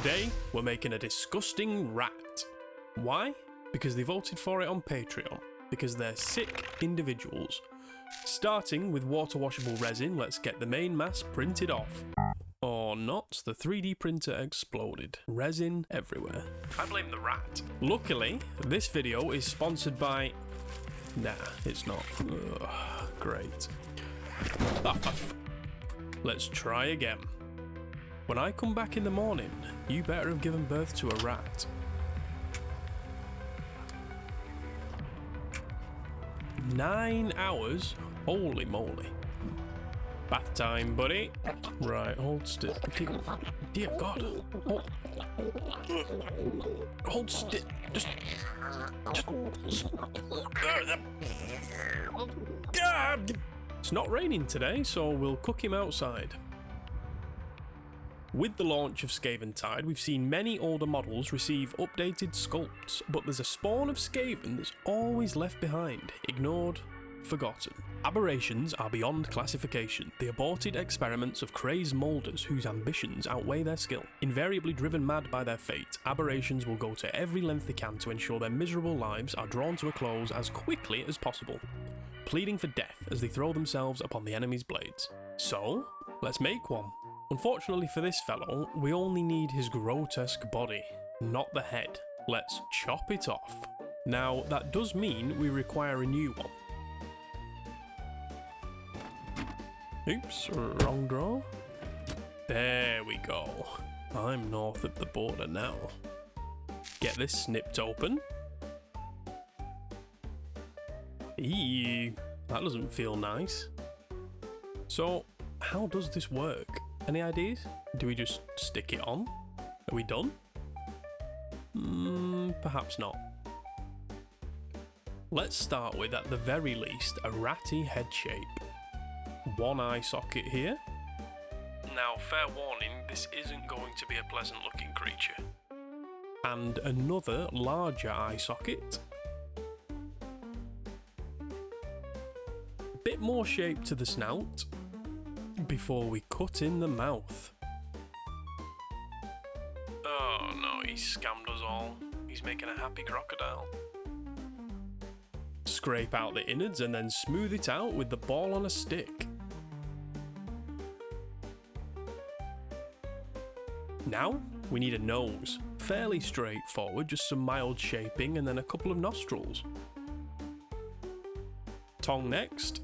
Today, we're making a disgusting rat. Why? Because they voted for it on Patreon. Because they're sick individuals. Starting with water washable resin, let's get the main mass printed off. Or not, the 3D printer exploded. Resin everywhere. I blame the rat. Luckily, this video is sponsored by... Nah, it's not. Ugh, great. Let's try again. When I come back in the morning, you better have given birth to a rat. Nine hours? Holy moly. Bath time, buddy. Right, hold still. Dear God. Hold still. Just. It's not raining today, so we'll cook him outside. With the launch of Skaventide, we've seen many older models receive updated sculpts, but there's a spawn of Skaven that's always left behind, ignored, forgotten. Aberrations are beyond classification, the aborted experiments of crazed moulders whose ambitions outweigh their skill. Invariably driven mad by their fate, aberrations will go to every length they can to ensure their miserable lives are drawn to a close as quickly as possible, pleading for death as they throw themselves upon the enemy's blades. So, let's make one. Unfortunately for this fellow, we only need his grotesque body, not the head. Let's chop it off. Now, that does mean we require a new one. Oops, wrong draw. There we go. I'm north of the border now. Get this snipped open. Eee, that doesn't feel nice. So, how does this work? Any ideas? Do we just stick it on? Are we done? Perhaps not. Let's start with, at the very least, a ratty head shape. One eye socket here. Now, fair warning, this isn't going to be a pleasant looking creature. And another larger eye socket. A bit more shape to the snout. Before we cut in the mouth. Oh no, he's scammed us all. He's making a happy crocodile. Scrape out the innards and then smooth it out with the ball on a stick. Now, we need a nose. Fairly straightforward, just some mild shaping and then a couple of nostrils. Tongue next.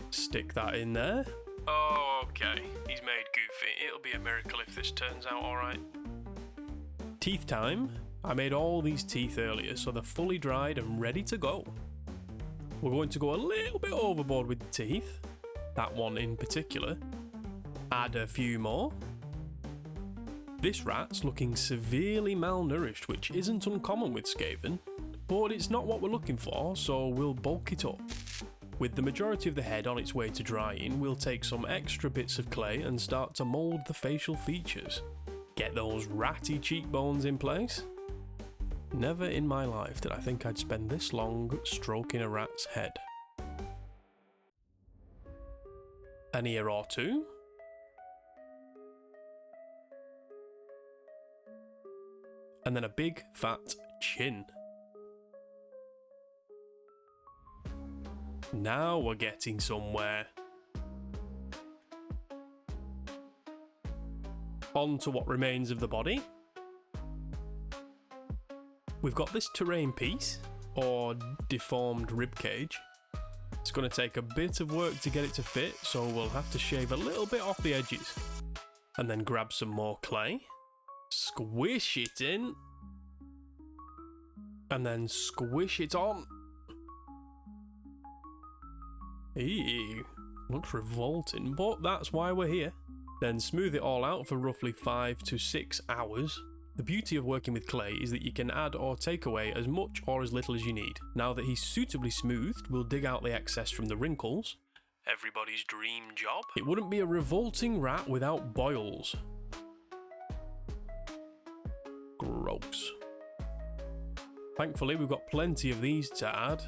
Stick that in there. Oh, okay. He's made goofy. It'll be a miracle if this turns out alright. Teeth time. I made all these teeth earlier, so they're fully dried and ready to go. We're going to go a little bit overboard with the teeth. That one in particular. Add a few more. This rat's looking severely malnourished, which isn't uncommon with Skaven, but it's not what we're looking for, so we'll bulk it up. With the majority of the head on its way to drying, we'll take some extra bits of clay and start to mould the facial features. Get those ratty cheekbones in place. Never in my life did I think I'd spend this long stroking a rat's head. An ear or two. And then a big fat chin. Now we're getting somewhere. On to what remains of the body. We've got this terrain piece, or deformed ribcage. It's going to take a bit of work to get it to fit, so we'll have to shave a little bit off the edges. And then grab some more clay, squish it in, and then squish it on. Ew, looks revolting, but that's why we're here. Then smooth it all out for roughly 5 to 6 hours. The beauty of working with clay is that you can add or take away as much or as little as you need. Now that he's suitably smoothed, we'll dig out the excess from the wrinkles. Everybody's dream job. It wouldn't be a revolting rat without boils. Gross. Thankfully, we've got plenty of these to add.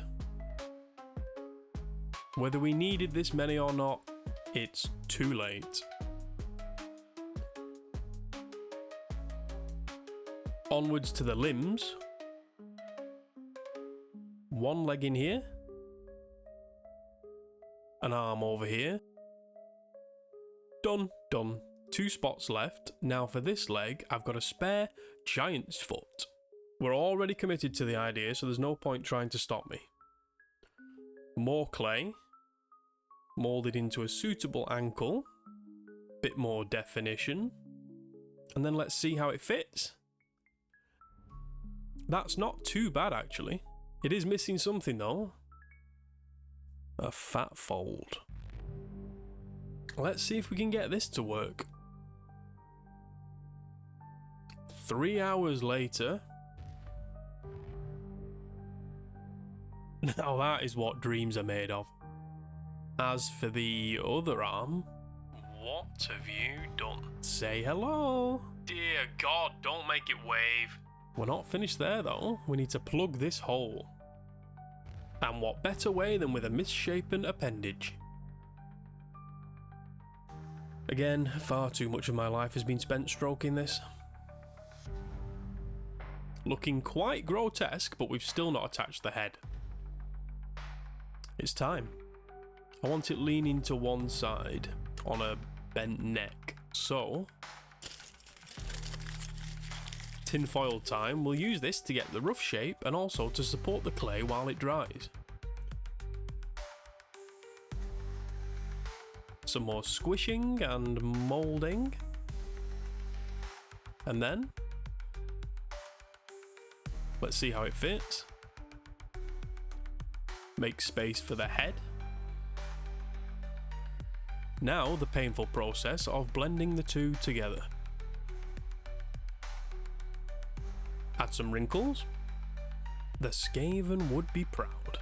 Whether we needed this many or not, it's too late. Onwards to the limbs. One leg in here. An arm over here. Done, done. 2 spots left. Now for this leg, I've got a spare giant's foot. We're already committed to the idea, so there's no point trying to stop me. More clay. Moulded into a suitable ankle. Bit more definition. And then let's see how it fits. That's not too bad, actually. It is missing something, though. A fat fold. Let's see if we can get this to work. 3 hours later. Now that is what dreams are made of. As for the other arm, what have you done? Say hello. Dear God, don't make it wave. We're not finished there though. We need to plug this hole. And what better way than with a misshapen appendage? Again, far too much of my life has been spent stroking this. Looking quite grotesque, but we've still not attached the head. It's time. I want it leaning to one side on a bent neck. So, tinfoil time. We'll use this to get the rough shape and also to support the clay while it dries. Some more squishing and moulding. And then, let's see how it fits. Make space for the head. Now the painful process of blending the two together. Add some wrinkles. The Skaven would be proud.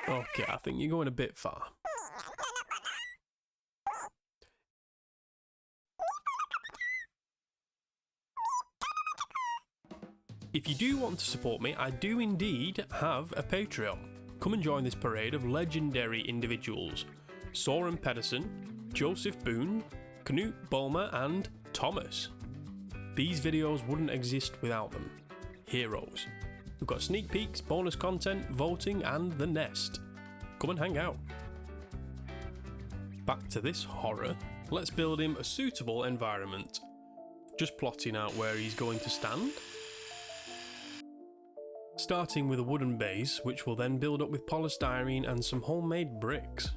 Okay, I think you're going a bit far. If you do want to support me, I do indeed have a Patreon. Come and join this parade of legendary individuals. Soren Pedersen, Joseph Boone, Knut Bulmer and Thomas. These videos wouldn't exist without them. Heroes. We've got sneak peeks, bonus content, voting and the nest. Come and hang out. Back to this horror. Let's build him a suitable environment. Just plotting out where he's going to stand. Starting with a wooden base, which will then build up with polystyrene and some homemade bricks.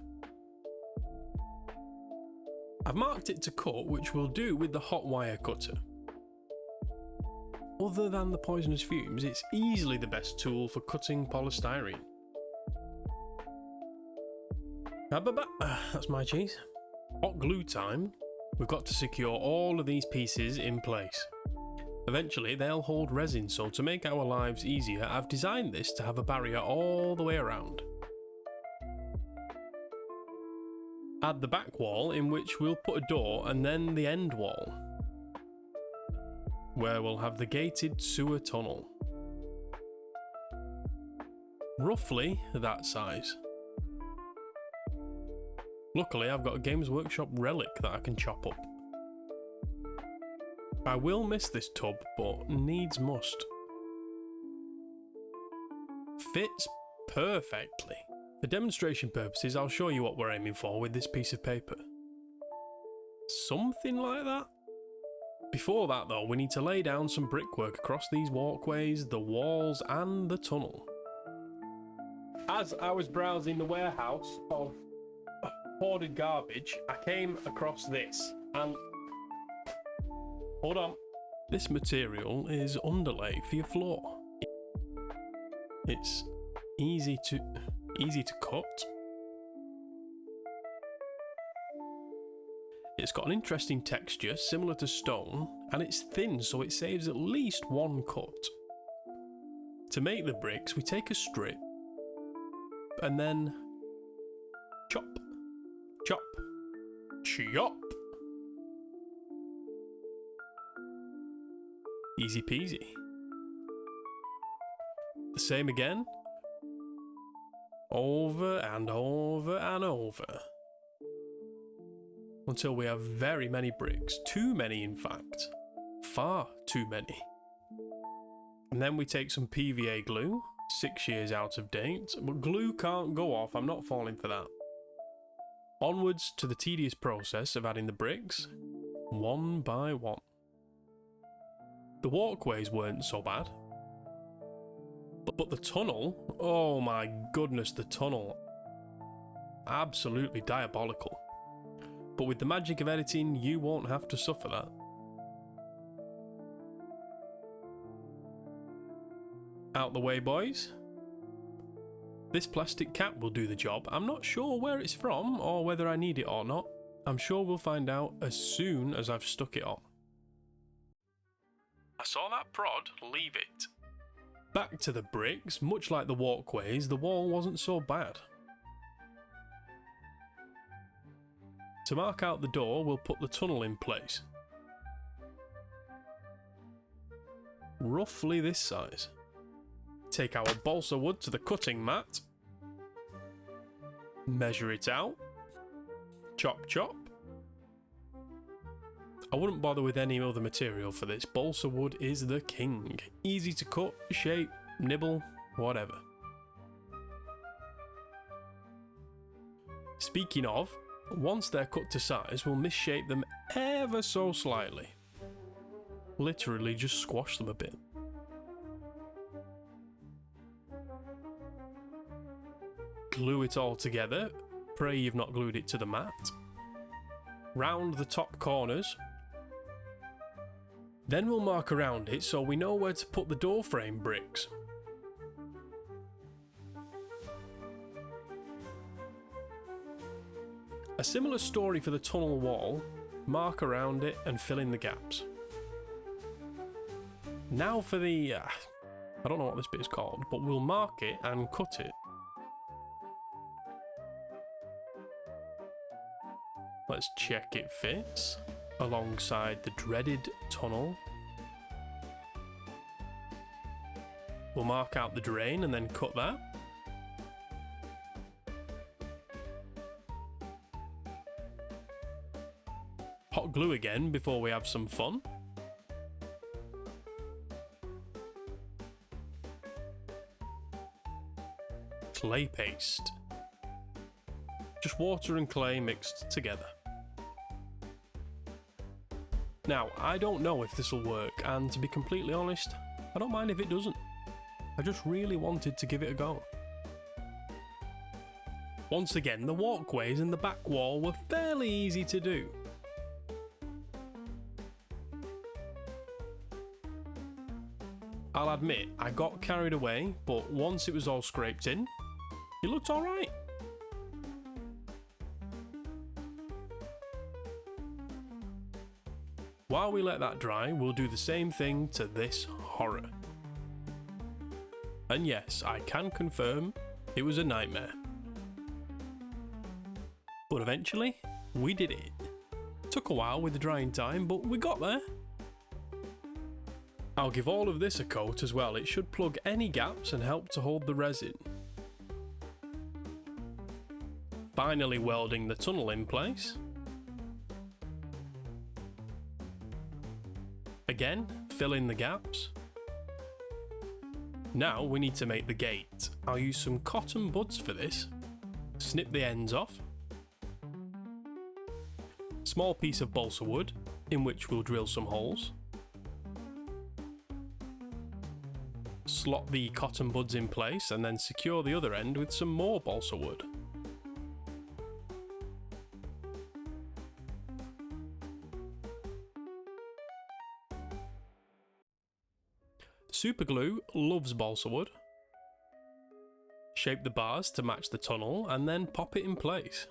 I've marked it to cut, which we'll do with the hot wire cutter. Other than the poisonous fumes, it's easily the best tool for cutting polystyrene. That's my cheese. Hot glue time. We've got to secure all of these pieces in place. Eventually they'll hold resin, so to make our lives easier, I've designed this to have a barrier all the way around. Add the back wall, in which we'll put a door, and then the end wall, where we'll have the gated sewer tunnel. Roughly that size. Luckily I've got a Games Workshop relic that I can chop up. I will miss this tub, but needs must. Fits perfectly. For demonstration purposes, I'll show you what we're aiming for with this piece of paper. Something like that? Before that though, we need to lay down some brickwork across these walkways, the walls and the tunnel. As I was browsing the warehouse of hoarded garbage, I came across this, and hold on. This material is underlay for your floor. It's easy to cut. It's got an interesting texture similar to stone, and it's thin, so it saves at least one cut. To make the bricks, we take a strip and then chop, chop, chop. Easy peasy. The same again. Over and over and over. Until we have very many bricks. Too many, in fact. Far too many. And then we take some PVA glue. 6 years out of date. But glue can't go off. I'm not falling for that. Onwards to the tedious process of adding the bricks. One by one. The walkways weren't so bad. But the tunnel, oh my goodness, the tunnel. Absolutely diabolical. But with the magic of editing, you won't have to suffer that. Out the way, boys. This plastic cap will do the job. I'm not sure where it's from or whether I need it or not. I'm sure we'll find out as soon as I've stuck it on. I saw that prod, leave it. Back to the bricks, much like the walkways, the wall wasn't so bad. To mark out the door, we'll put the tunnel in place. Roughly this size. Take our balsa wood to the cutting mat. Measure it out. Chop chop. I wouldn't bother with any other material for this. Balsa wood is the king. Easy to cut, shape, nibble, whatever. Speaking of, once they're cut to size, we'll misshape them ever so slightly. Literally just squash them a bit. Glue it all together. Pray you've not glued it to the mat. Round the top corners. Then we'll mark around it so we know where to put the door frame bricks. A similar story for the tunnel wall. Mark around it and fill in the gaps. Now for the... I don't know what this bit is called, but we'll mark it and cut it. Let's check it fits alongside the dreaded tunnel. We'll mark out the drain and then cut that. Hot glue again before we have some fun. Clay paste. Just water and clay mixed together. Now, I don't know if this will work, and to be completely honest, I don't mind if it doesn't. I just really wanted to give it a go. Once again, the walkways and the back wall were fairly easy to do. I'll admit, I got carried away, but once it was all scraped in, it looked alright. While we let that dry, we'll do the same thing to this horror. And yes, I can confirm it was a nightmare. But eventually, we did it. Took a while with the drying time, but we got there. I'll give all of this a coat as well. It should plug any gaps and help to hold the resin. Finally welding the tunnel in place. Again, fill in the gaps. Now we need to make the gate. I'll use some cotton buds for this. Snip the ends off. Small piece of balsa wood, in which we'll drill some holes. Slot the cotton buds in place and then secure the other end with some more balsa wood. Superglue loves balsa wood. Shape the bars to match the tunnel and then pop it in place.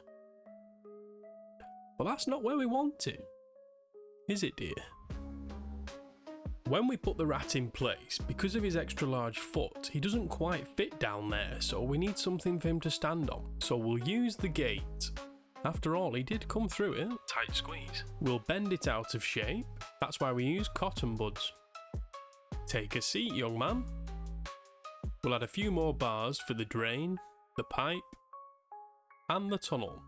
But that's not where we want it, is it, dear? When we put the rat in place, because of his extra large foot, he doesn't quite fit down there, so we need something for him to stand on. So we'll use the gate. After all, he did come through it. Tight squeeze. We'll bend it out of shape. That's why we use cotton buds. Take a seat, young man. We'll add a few more bars for the drain, the pipe, and the tunnel.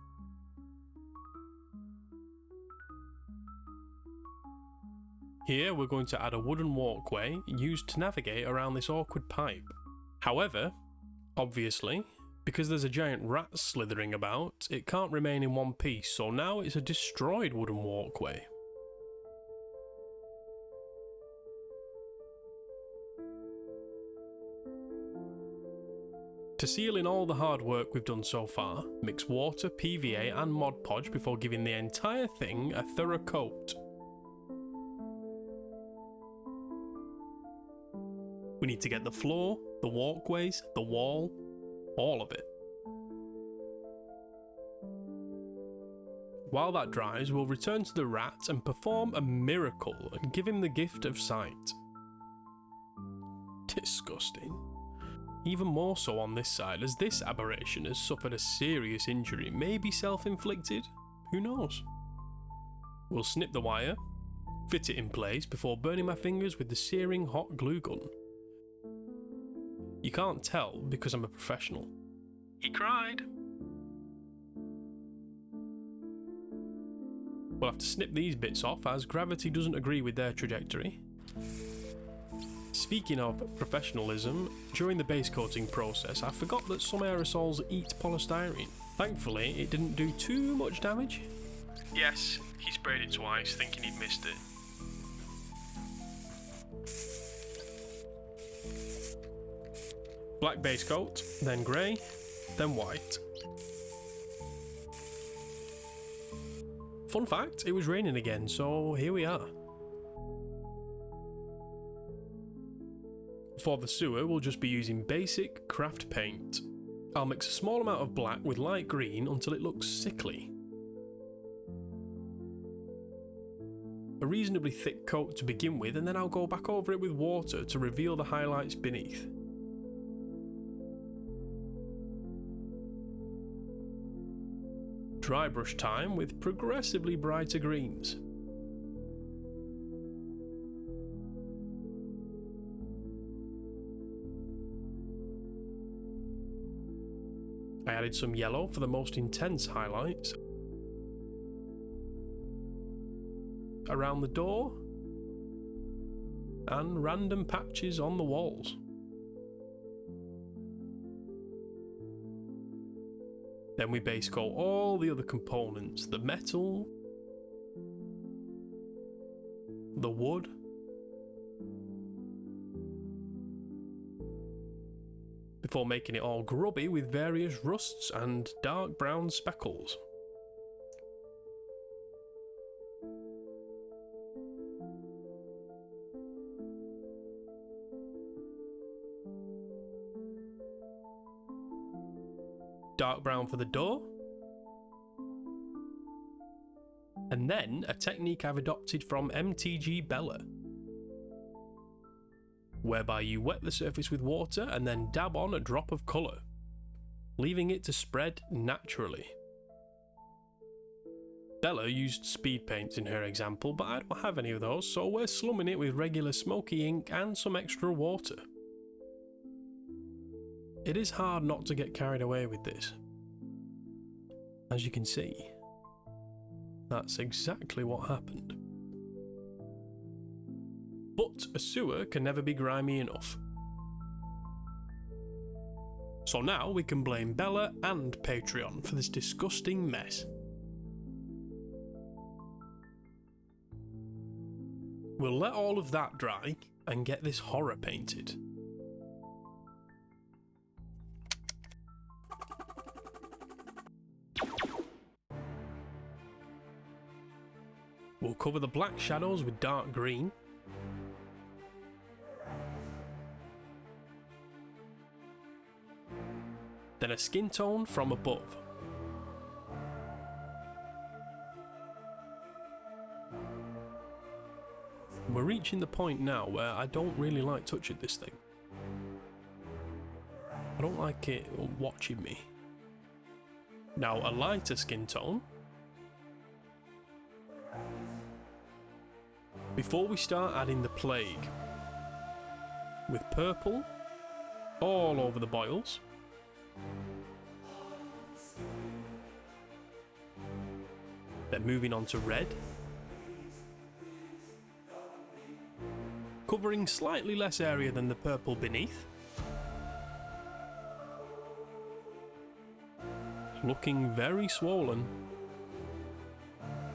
Here we're going to add a wooden walkway used to navigate around this awkward pipe. However, obviously, because there's a giant rat slithering about, it can't remain in one piece, so now it's a destroyed wooden walkway. To seal in all the hard work we've done so far, mix water, PVA and Mod Podge before giving the entire thing a thorough coat. We need to get the floor, the walkways, the wall, all of it. While that dries, we'll return to the rat and perform a miracle and give him the gift of sight. Disgusting. Even more so on this side, as this aberration has suffered a serious injury, maybe self-inflicted, who knows? We'll snip the wire, fit it in place before burning my fingers with the searing hot glue gun. You can't tell because I'm a professional. He cried. We'll have to snip these bits off as gravity doesn't agree with their trajectory. Speaking of professionalism, during the base coating process I forgot that some aerosols eat polystyrene. Thankfully it didn't do too much damage. Yes, he sprayed it twice thinking he'd missed it. Black base coat, then grey, then white. Fun fact, it was raining again, so here we are. For the sewer, we'll just be using basic craft paint. I'll mix a small amount of black with light green until it looks sickly. A reasonably thick coat to begin with, and then I'll go back over it with water to reveal the highlights beneath. Dry brush time with progressively brighter greens. I added some yellow for the most intense highlights. Around the door and random patches on the walls. Then we base coat all the other components, the metal, the wood, before making it all grubby with various rusts and dark brown speckles. Dark brown for the door, and then a technique I've adopted from MTG Bella, whereby you wet the surface with water and then dab on a drop of colour, leaving it to spread naturally. Bella used speed paints in her example, but I don't have any of those, so we're slumming it with regular smoky ink and some extra water. It is hard not to get carried away with this. As you can see, that's exactly what happened. But a sewer can never be grimy enough. So now we can blame Bella and Patreon for this disgusting mess. We'll let all of that dry and get this horror painted. We'll cover the black shadows with dark green. Then a skin tone from above. We're reaching the point now where I don't really like touching this thing. I don't like it watching me. Now a lighter skin tone. Before we start adding the plague. with purple all over the boils. Then moving on to red, covering slightly less area than the purple beneath. Looking very swollen.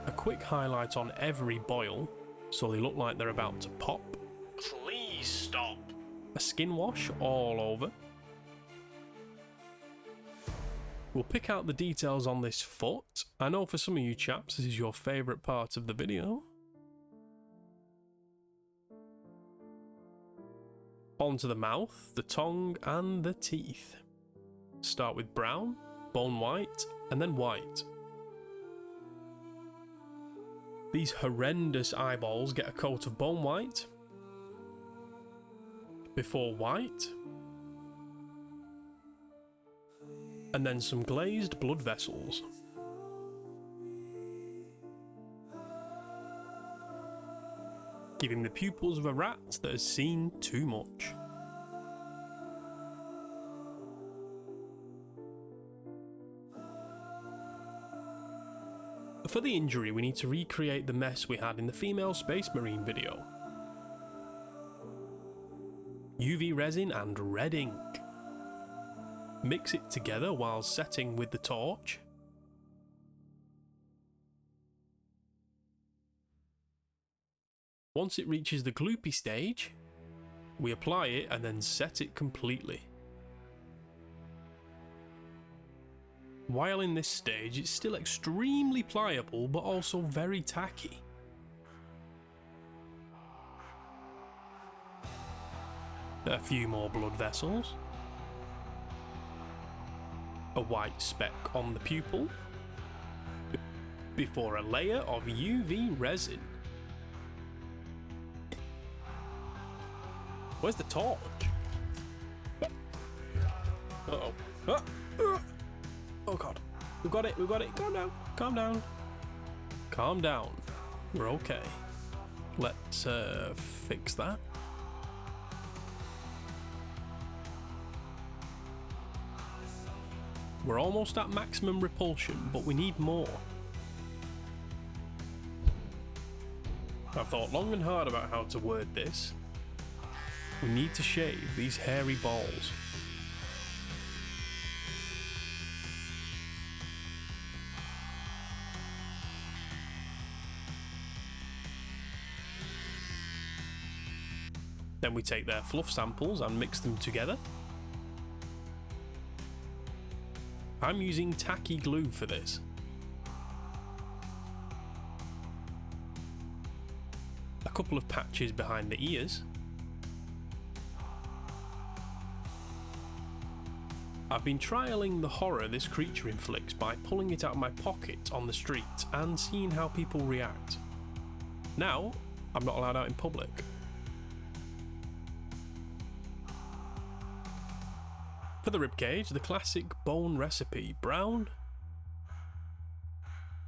A quick highlight on every boil so they look like they're about to pop. Please stop. A skin wash all over. We'll pick out the details on this foot. I know for some of you chaps this is your favourite part of the video. Onto the mouth, the tongue and the teeth. Start with brown, bone white and then white. These horrendous eyeballs get a coat of bone white before white, and then some glazed blood vessels. Giving the pupils of a rat that has seen too much. For the injury, we need to recreate the mess we had in the female Space Marine video. UV resin and red ink. Mix it together while setting with the torch. Once it reaches the gloopy stage, we apply it and then set it completely. While in this stage, it's still extremely pliable but also very tacky. A few more blood vessels. A white speck on the pupil. Before a layer of UV resin. Where's the torch? Uh-oh. Oh god. We've got it, we've got it. Calm down, calm down. Calm down. We're okay. Let's fix that. We're almost at maximum repulsion, but we need more. I've thought long and hard about how to word this. We need to shave these hairy balls. Then we take their fluff samples and mix them together. I'm using tacky glue for this. A couple of patches behind the ears. I've been trialling the horror this creature inflicts by pulling it out of my pocket on the street and seeing how people react. Now, I'm not allowed out in public. For the ribcage, the classic bone recipe: brown,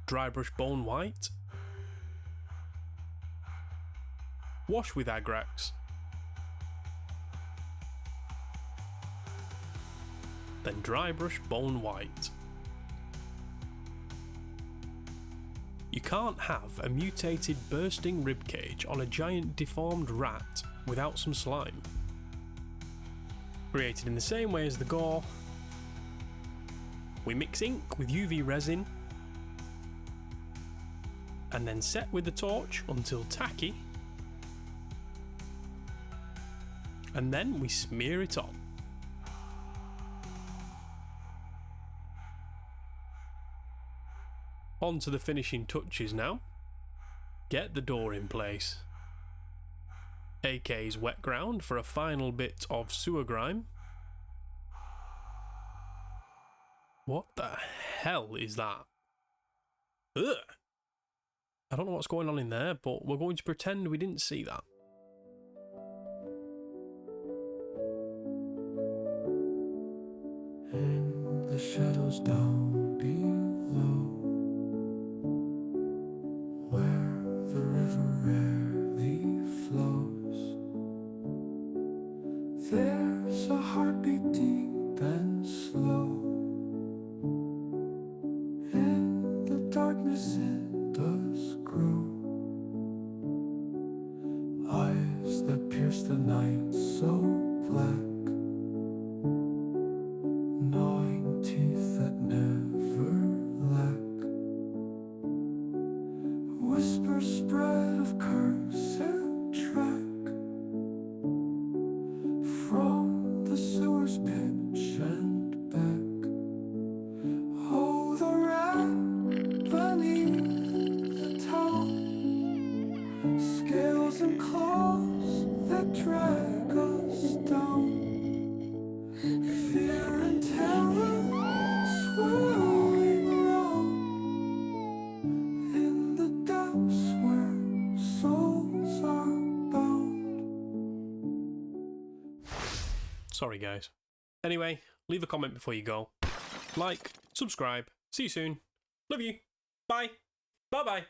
dry brush bone white, wash with Agrax, then dry brush bone white. You can't have a mutated bursting ribcage on a giant deformed rat without some slime. Created in the same way as the gore, we mix ink with UV resin and then set with the torch until tacky, and then we smear it on. On to the finishing touches now. Get the door in place. AK's wet ground for a final bit of sewer grime. What the hell is that? Ugh! I don't know what's going on in there, but we're going to pretend we didn't see that. And the shadows down below, where the river rarely flows, pierce the night so black, gnawing teeth that never lack, whispers spread of curse and track, from the sewer's pitch and back. Oh, the rat beneath the town, scales and claws that drag us down, fear and terror swirling round, in the depths where souls are bound. Sorry, guys. Anyway, leave a comment before you go. Like, subscribe. See you soon. Love you. Bye. Bye-bye.